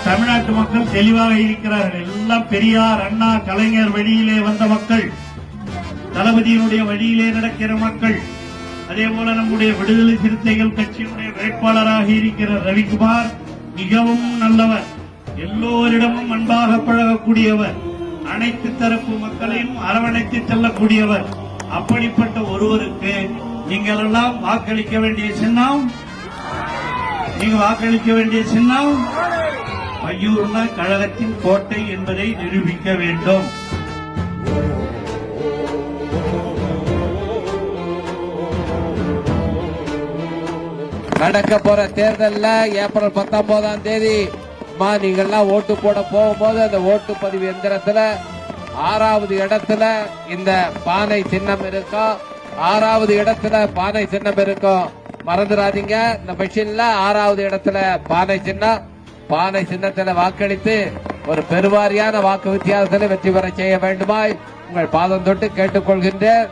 தமிழ்நாட்டு மக்கள் தெளிவாக இருக்கிறார்கள். எல்லாம் பெரியார், அண்ணா, கலைஞர் வழியிலே வந்த மக்கள், தளபதியினுடைய வழியிலே நடக்கிற மக்கள். அதே போல நம்முடைய விடுதலை சிறுத்தைகள் கட்சியினுடைய வேட்பாளராக இருக்கிற ரவிக்குமார் மிகவும் நல்லவர், எல்லோரிடமும் அன்பாக பழகக்கூடியவர், அனைத்து தரப்பு மக்களையும் அரவணைத்து செல்லக்கூடியவர். அப்படிப்பட்ட ஒருவருக்கு நீங்கள் எல்லாம் வாக்களிக்க வேண்டிய சின்னம், நீங்க வாக்களிக்க வேண்டிய சின்னம் பையூர்னா கழகத்தின் கோட்டை என்பதை நிரூபிக்க வேண்டும். நடக்க போற தேர்தல்ல ஏப்ரல் 19ஆம் தேதி நீங்கள்லாம் ஓட்டு போட போகும்போது அந்த ஓட்டு பதிவு எந்திரத்துல 6வது இடத்துல இந்த பானை சின்னம் இருக்கும். 6வது இடத்துல பானை சின்னம் இருக்கும், மறந்துடாதீங்க. இந்த மெஷின்ல 6வது இடத்துல பானை சின்னம். பானை சின்னத்துல வாக்களித்து ஒரு பெருவாரியான வாக்கு வித்தியாசத்தில் வெற்றி பெற செய்ய வேண்டுமாய் உங்கள் பாதம் தொட்டு கேட்டுக்கொள்கின்றேன்.